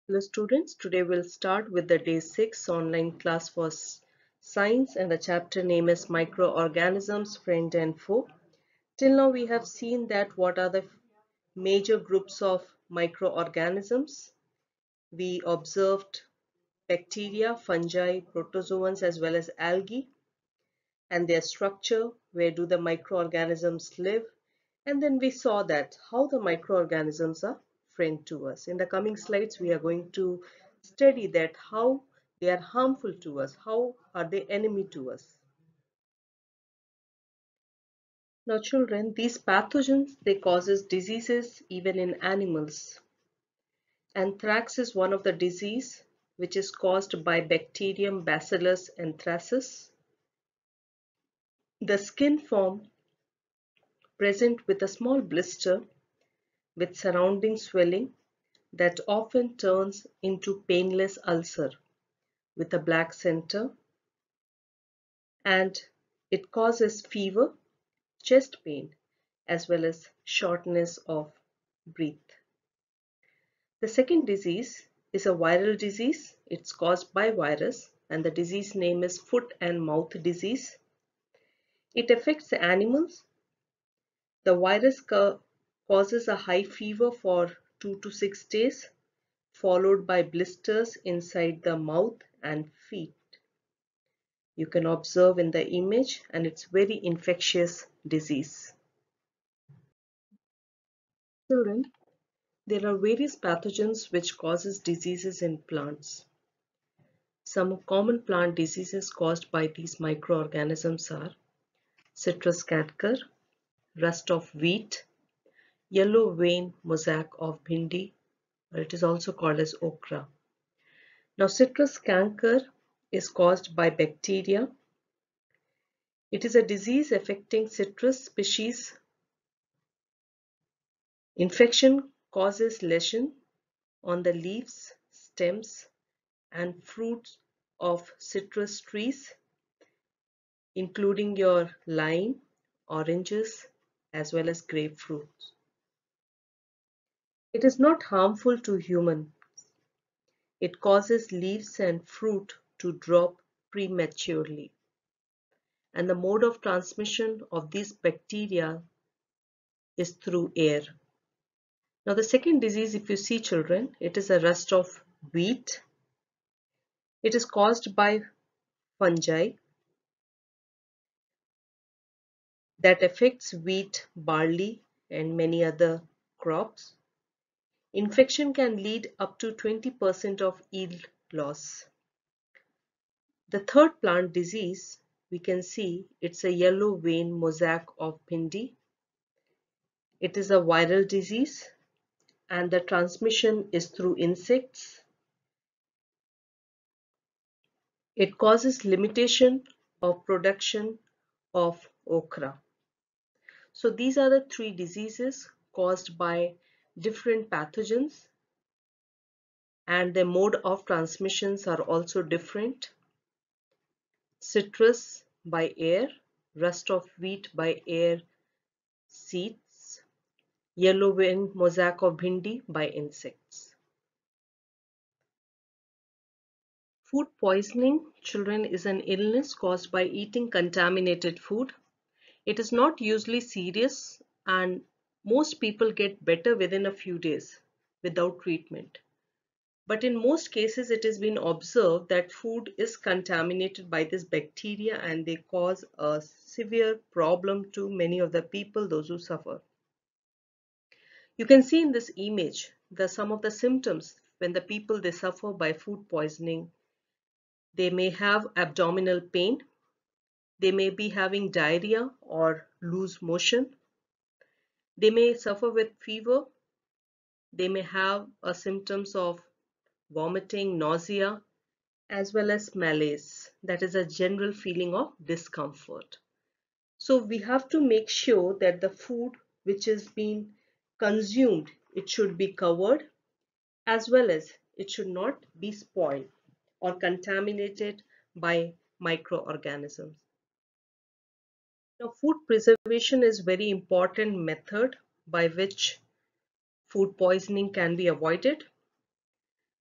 Hello students, today we'll start with the day 6 online class for science, and the chapter name is microorganisms, friend and foe. Till now we have seen that what are the major groups of microorganisms. We observed bacteria, fungi, protozoans as well as algae and their structure, where do the microorganisms live, and then we saw that how the microorganisms are friend to us. In the coming slides we are going to study that how they are harmful to us, how are they enemy to us. Now children, these pathogens, they causes diseases even in animals. Anthrax is one of the disease which is caused by bacterium Bacillus anthracis. The skin form present with a small blister with surrounding swelling that often turns into painless ulcer with a black center, and it causes fever, chest pain as well as shortness of breath. The second disease is a viral disease. It's caused by virus and the disease name is foot and mouth disease. It affects the animals. The virus causes a high fever for 2 to 6 days, followed by blisters inside the mouth and feet. You can observe in the image, and it's very infectious disease. Children, there are various pathogens which causes diseases in plants. Some common plant diseases caused by these microorganisms are citrus canker, rust of wheat, yellow vein mosaic of bhindi, or it is also called as okra. Now citrus canker is caused by bacteria. It is a disease affecting citrus species. Infection causes lesion on the leaves, stems, and fruits of citrus trees, including your lime, oranges, as well as grapefruits. It is not harmful to humans. It causes leaves and fruit to drop prematurely. And the mode of transmission of these bacteria is through air. Now the second disease, if you see children, it is a rust of wheat. It is caused by fungi that affects wheat, barley, and many other crops. Infection can lead up to 20% of yield loss. The third plant disease, we can see it's a yellow vein mosaic of bhindi. It is a viral disease and the transmission is through insects. It causes limitation of production of okra. So these are the three diseases caused by different pathogens, and their mode of transmissions are also different. Citrus by air, rust of wheat by air seeds, yellow vein mosaic of bhindi by insects. Food poisoning, children, is an illness caused by eating contaminated food. It is not usually serious and most people get better within a few days without treatment. But in most cases it has been observed that food is contaminated by this bacteria and they cause a severe problem to many of the people, those who suffer. You can see in this image some of the symptoms when the people they suffer by food poisoning. They may have abdominal pain, they may be having diarrhea or loose motion, they may suffer with fever, they may have symptoms of vomiting, nausea, as well as malaise. That is a general feeling of discomfort. So we have to make sure that the food which is being consumed, it should be covered, as well as it should not be spoiled or contaminated by microorganisms. Now, food preservation is very important method by which food poisoning can be avoided.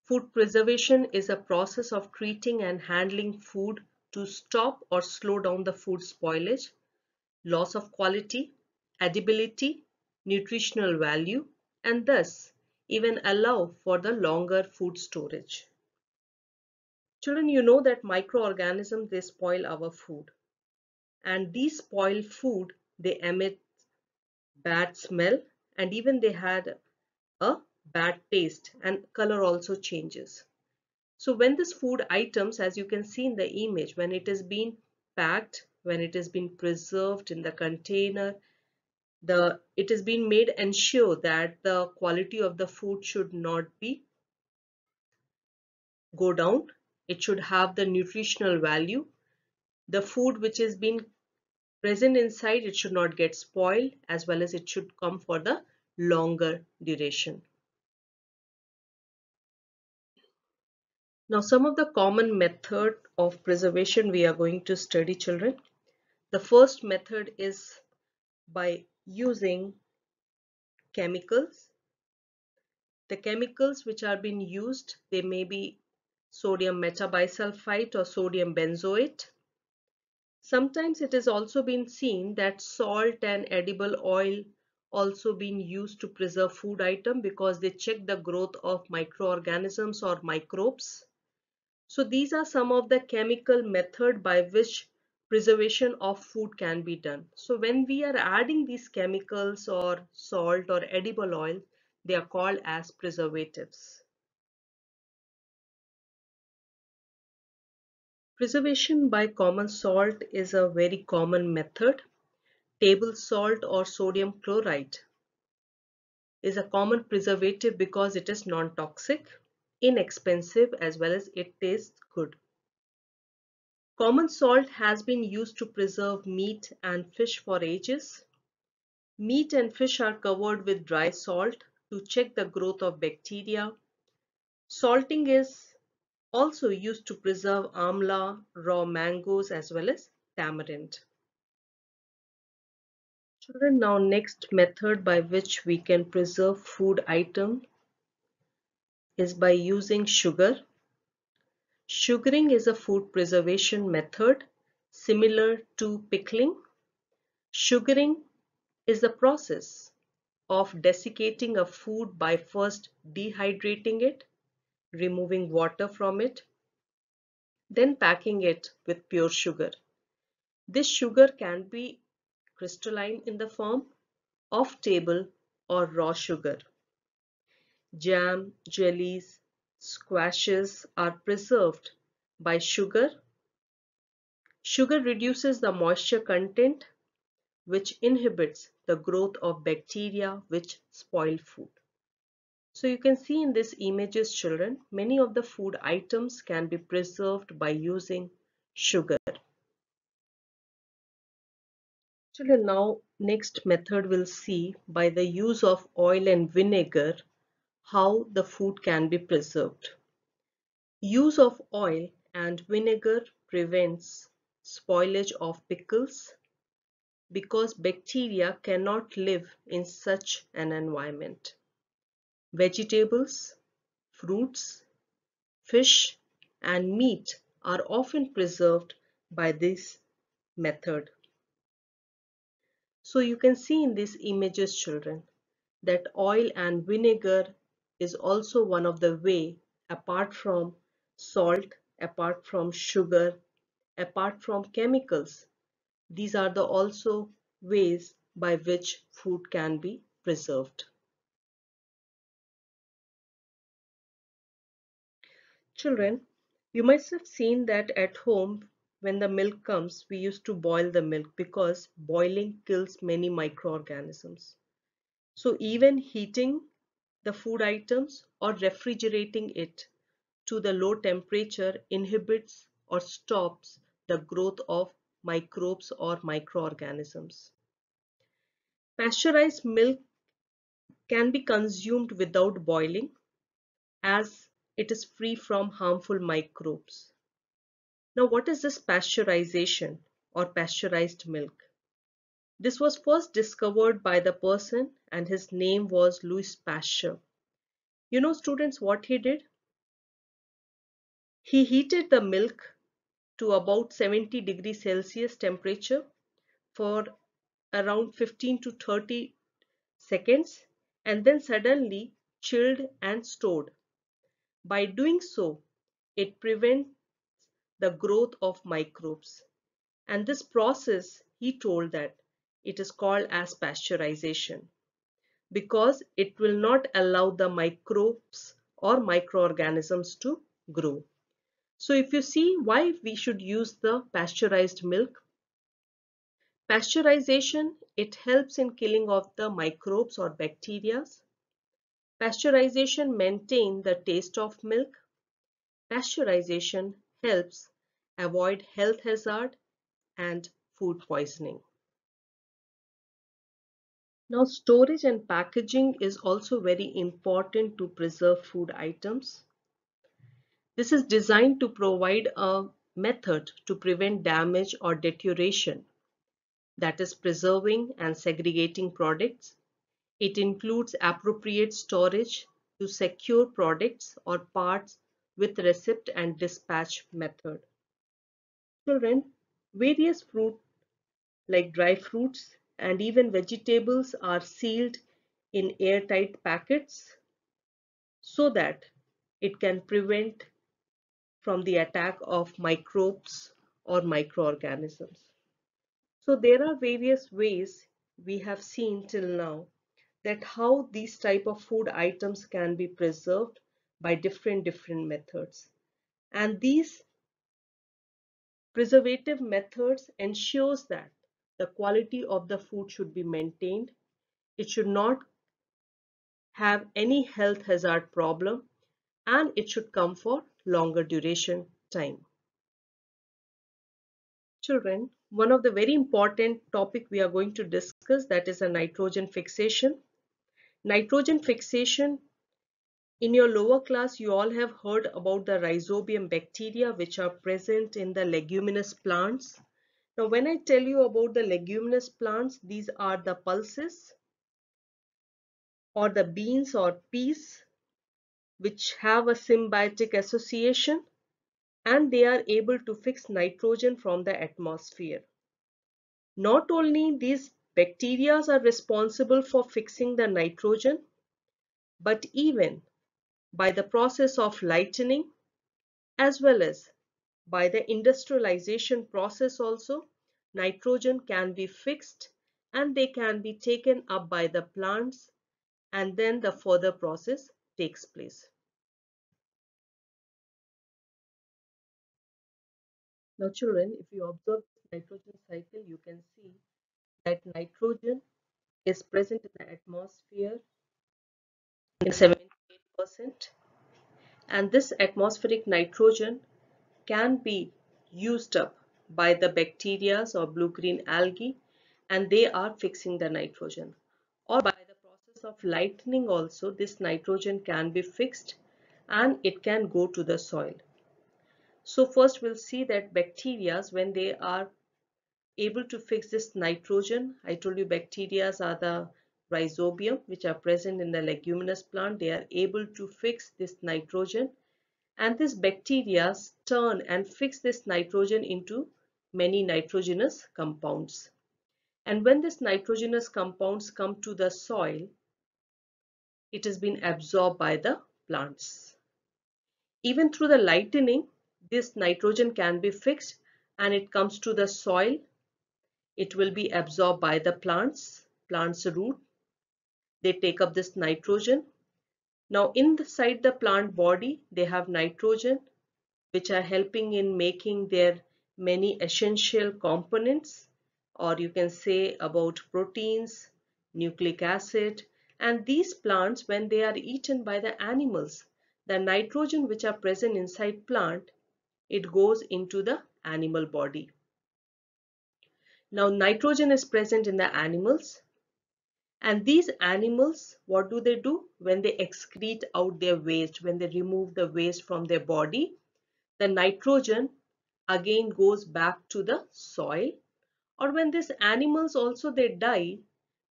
Food preservation is a process of treating and handling food to stop or slow down the food spoilage, loss of quality, edibility, nutritional value, and thus even allow for the longer food storage. Children, you know that microorganisms, they spoil our food, and these spoiled food, they emit bad smell, and even they had a bad taste, and color also changes. So when this food items, as you can see in the image, when it is being packed, when it is being preserved in the container, it is being made ensure that the quality of the food should not be go down. It should have the nutritional value. The food which is being present inside, it should not get spoiled, as well as it should come for the longer duration. Now, some of the common method of preservation we are going to study, children. The first method is by using chemicals. The chemicals which are being used, they may be sodium metabisulfite or sodium benzoate. Sometimes it has also been seen that salt and edible oil also being used to preserve food item because they check the growth of microorganisms or microbes. So these are some of the chemical method by which preservation of food can be done. So when we are adding these chemicals or salt or edible oil, they are called as preservatives. Preservation by common salt is a very common method. Table salt or sodium chloride is a common preservative because it is non-toxic, inexpensive, as well as it tastes good. Common salt has been used to preserve meat and fish for ages. Meat and fish are covered with dry salt to check the growth of bacteria. Salting is also used to preserve amla, raw mangoes, as well as tamarind. Children, now next method by which we can preserve food item is by using sugar. Sugaring is a food preservation method similar to pickling. Sugaring is the process of desiccating a food by first dehydrating it, removing water from it, then packing it with pure sugar. This sugar can be crystalline in the form of table or raw sugar. Jam, jellies, squashes are preserved by sugar. Sugar reduces the moisture content, which inhibits the growth of bacteria which spoil food. So you can see in this images, children, many of the food items can be preserved by using sugar. Children, now next method we'll see by the use of oil and vinegar how the food can be preserved. Use of oil and vinegar prevents spoilage of pickles because bacteria cannot live in such an environment. Vegetables, fruits, fish, and meat are often preserved by this method. So you can see in these images, children, that oil and vinegar is also one of the way, apart from salt, apart from sugar, apart from chemicals. These are the also ways by which food can be preserved. Children, you must have seen that at home when the milk comes, we used to boil the milk because boiling kills many microorganisms. So even heating the food items or refrigerating it to the low temperature inhibits or stops the growth of microbes or microorganisms. Pasteurized milk can be consumed without boiling as it is free from harmful microbes. Now, what is this pasteurization or pasteurized milk? This was first discovered by the person and his name was Louis Pasteur. You know, students, what he did? He heated the milk to about 70 degrees Celsius temperature for around 15 to 30 seconds and then suddenly chilled and stored. By doing so, it prevents the growth of microbes. And this process, he told that it is called as pasteurization because it will not allow the microbes or microorganisms to grow. So if you see why we should use the pasteurized milk, pasteurization, it helps in killing off the microbes or bacteria. Pasteurization maintains the taste of milk. Pasteurization helps avoid health hazard and food poisoning. Now, storage and packaging is also very important to preserve food items. This is designed to provide a method to prevent damage or deterioration, that is preserving and segregating products. It includes appropriate storage to secure products or parts with receipt and dispatch method. Children, various fruit like dry fruits and even vegetables are sealed in airtight packets so that it can prevent from the attack of microbes or microorganisms. So there are various ways we have seen till now that how these type of food items can be preserved by different methods. And these preservative methods ensures that the quality of the food should be maintained. It should not have any health hazard problem and it should come for longer duration time. Children, one of the very important topic we are going to discuss, that is a nitrogen fixation. Nitrogen fixation, in your lower class you all have heard about the rhizobium bacteria which are present in the leguminous plants. Now when I tell you about the leguminous plants, these are the pulses or the beans or peas which have a symbiotic association and they are able to fix nitrogen from the atmosphere. Not only these bacteria are responsible for fixing the nitrogen, but even by the process of lightening as well as by the industrialization process also, nitrogen can be fixed and they can be taken up by the plants and then the further process takes place. Now children, if you observe the nitrogen cycle, you can see that nitrogen is present in the atmosphere in 78%, and this atmospheric nitrogen can be used up by the bacteria or blue-green algae and they are fixing the nitrogen. Or by the process of lightning also, this nitrogen can be fixed and it can go to the soil. So first we'll see that bacteria, when they are able to fix this nitrogen, I told you bacteria are the rhizobium which are present in the leguminous plant. They are able to fix this nitrogen and these bacteria turn and fix this nitrogen into many nitrogenous compounds. And when this nitrogenous compounds come to the soil, it has been absorbed by the plants. Even through the lightning, this nitrogen can be fixed and it comes to the soil. It will be absorbed by the plant's root. They take up this nitrogen. Now inside the plant body, they have nitrogen which are helping in making their many essential components, or you can say about proteins, nucleic acid, and these plants, when they are eaten by the animals, the nitrogen which are present inside plant, it goes into the animal body. Now nitrogen is present in the animals and these animals, what do? When they excrete out their waste, when they remove the waste from their body, the nitrogen again goes back to the soil, or when these animals also they die,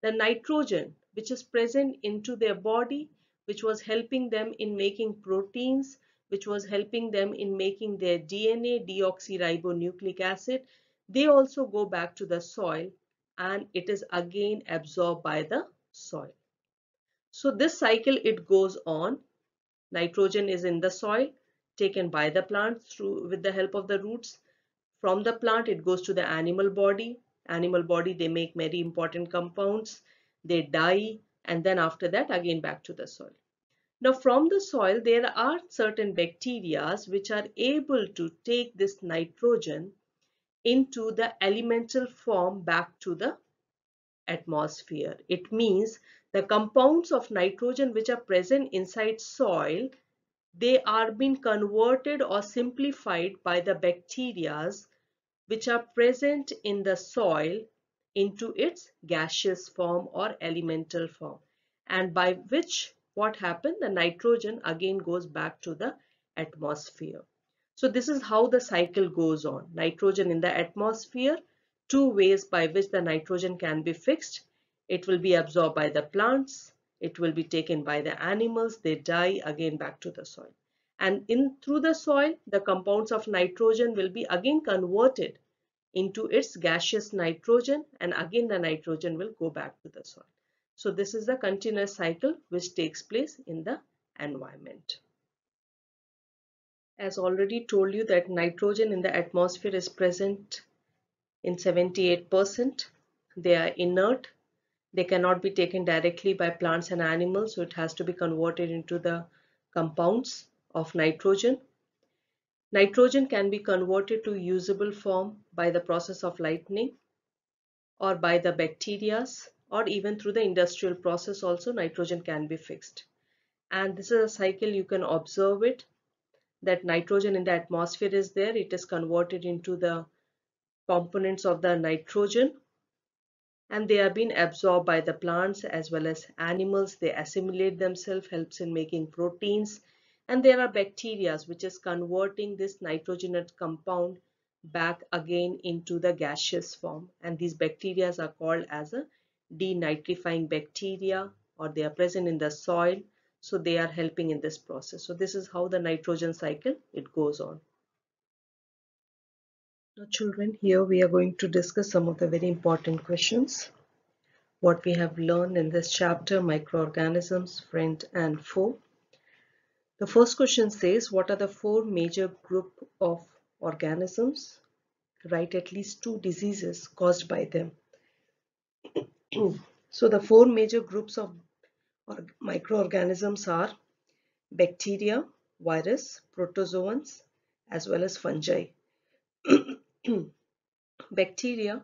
the nitrogen which is present into their body, which was helping them in making proteins, which was helping them in making their DNA, deoxyribonucleic acid, they also go back to the soil and it is again absorbed by the soil. So this cycle, it goes on. Nitrogen is in the soil, taken by the plant through with the help of the roots. From the plant, it goes to the animal body. Animal body, they make very important compounds. They die, and then after that, again back to the soil. Now, from the soil, there are certain bacteria which are able to take this nitrogen into the elemental form back to the atmosphere. It means the compounds of nitrogen which are present inside soil, they are being converted or simplified by the bacteria which are present in the soil into its gaseous form or elemental form, and by which what happened, the nitrogen again goes back to the atmosphere. So this is how the cycle goes on. Nitrogen in the atmosphere, two ways by which the nitrogen can be fixed. It will be absorbed by the plants, it will be taken by the animals, they die, again back to the soil. And in through the soil, the compounds of nitrogen will be again converted into its gaseous nitrogen, and again the nitrogen will go back to the soil. So this is the continuous cycle which takes place in the environment. As already told you that nitrogen in the atmosphere is present in 78%. They are inert. They cannot be taken directly by plants and animals, so it has to be converted into the compounds of nitrogen. Nitrogen can be converted to usable form by the process of lightning or by the bacteria, or even through the industrial process also nitrogen can be fixed. And this is a cycle, you can observe it, that nitrogen in the atmosphere is there, it is converted into the components of the nitrogen, and they are being absorbed by the plants as well as animals. They assimilate themselves, helps in making proteins, and there are bacteria which is converting this nitrogenate compound back again into the gaseous form, and these bacteria are called as a denitrifying bacteria, or they are present in the soil, so they are helping in this process. So this is how the nitrogen cycle it goes on. Now children, here we are going to discuss some of the very important questions what we have learned in this chapter, microorganisms, friend and foe. The first question says, what are the four major group of organisms? Write at least two diseases caused by them. So the four major groups of microorganisms are bacteria, virus, protozoans, as well as fungi. Bacteria,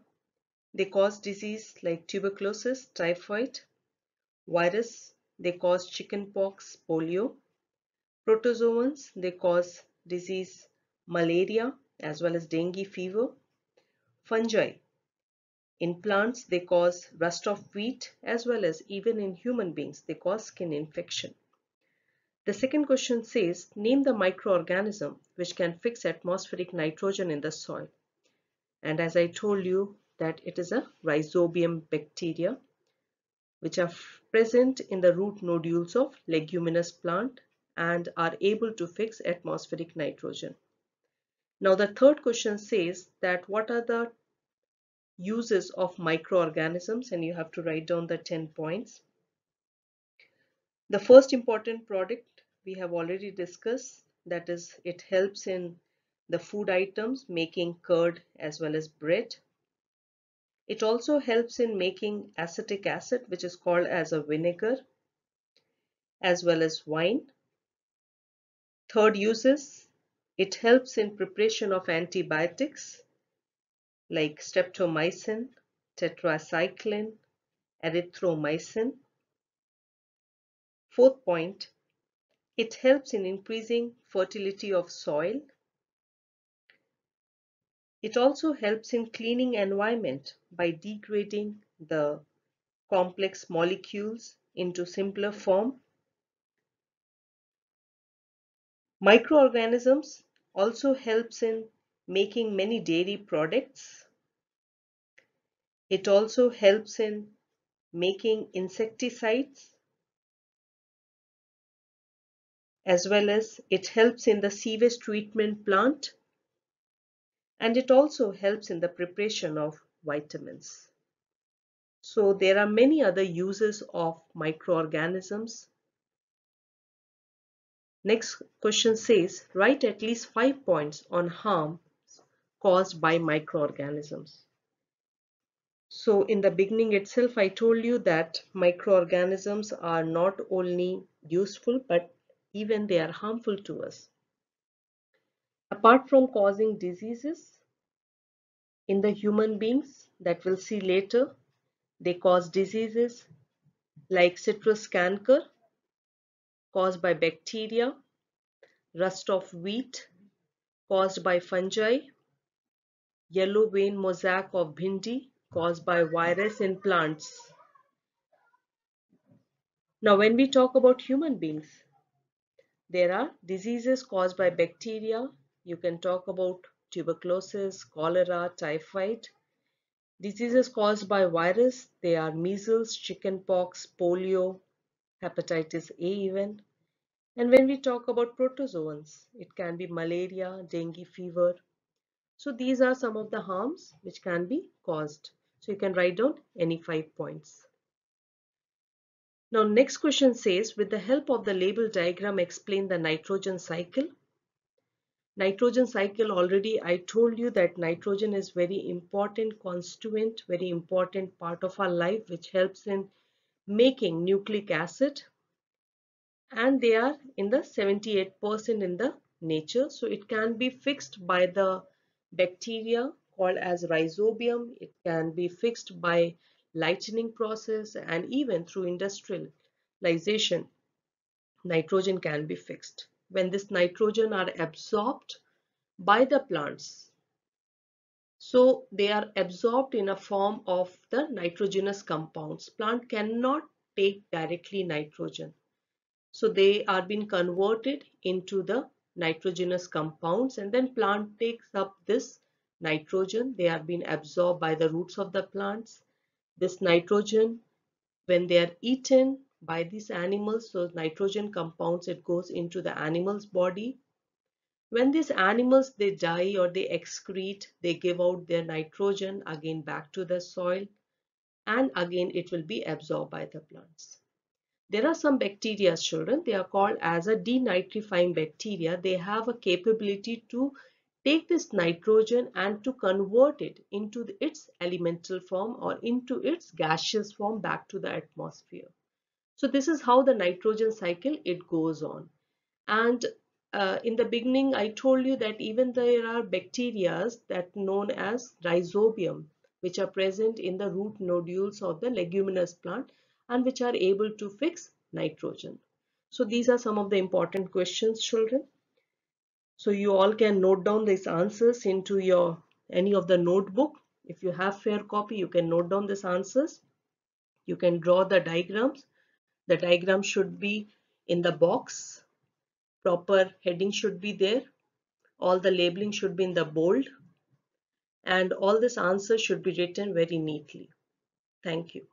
they cause disease like tuberculosis, typhoid. Virus, they cause chickenpox, polio. Protozoans, they cause disease malaria as well as dengue fever. Fungi, in plants they cause rust of wheat as well as even in human beings they cause skin infection. The second question says, name the microorganism which can fix atmospheric nitrogen in the soil. And as I told you that it is a rhizobium bacteria which are present in the root nodules of leguminous plant and are able to fix atmospheric nitrogen. Now the third question says that what are the uses of microorganisms, and you have to write down the 10 points. The first important product we have already discussed, that is it helps in the food items, making curd as well as bread. It also helps in making acetic acid which is called as a vinegar as well as wine. Third uses, it helps in preparation of antibiotics like streptomycin, tetracycline, erythromycin. Fourth point, it helps in increasing fertility of soil. It also helps in cleaning environment by degrading the complex molecules into simpler form. Microorganisms also helps in making many dairy products. It also helps in making insecticides. as well as it helps in the sewage treatment plant, and it also helps in the preparation of vitamins. So there are many other uses of microorganisms. Next question says, write at least 5 points on harm caused by microorganisms. So in the beginning itself, I told you that microorganisms are not only useful, but even they are harmful to us. Apart from causing diseases in the human beings that we'll see later, they cause diseases like citrus canker caused by bacteria, rust of wheat caused by fungi, yellow vein mosaic of bhindi caused by virus in plants. Now, when we talk about human beings, there are diseases caused by bacteria. You can talk about tuberculosis, cholera, typhoid. Diseases caused by virus, they are measles, chickenpox, polio, hepatitis A even. And when we talk about protozoans, it can be malaria, dengue fever. So these are some of the harms which can be caused. So you can write down any 5 points. Now next question says, with the help of the label diagram, explain the nitrogen cycle. Nitrogen cycle, already I told you that nitrogen is very important constituent, very important part of our life, which helps in making nucleic acid, and they are in the 78% in the nature. So it can be fixed by the bacteria called as rhizobium. It can be fixed by lightning process, and even through industrialization nitrogen can be fixed. When this nitrogen are absorbed by the plants, so they are absorbed in a form of the nitrogenous compounds. Plant cannot take directly nitrogen. So they are being converted into the nitrogenous compounds, and then plant takes up this nitrogen. They are being absorbed by the roots of the plants. This nitrogen, when they are eaten by these animals, so nitrogen compounds, it goes into the animal's body. When these animals, they die or they excrete, they give out their nitrogen again back to the soil, and again it will be absorbed by the plants. There are some bacteria, children, they are called as a denitrifying bacteria. They have a capability to take this nitrogen and to convert it into its elemental form or into its gaseous form back to the atmosphere. So this is how the nitrogen cycle it goes on. And in the beginning, I told you that even there are bacteria that known as rhizobium, which are present in the root nodules of the leguminous plant and which are able to fix nitrogen. So these are some of the important questions, children. So you all can note down these answers into your any of the notebook. If you have fair copy, you can note down these answers. You can draw the diagrams. The diagram should be in the box. Proper heading should be there. All the labeling should be in the bold, and all this answer should be written very neatly. Thank you.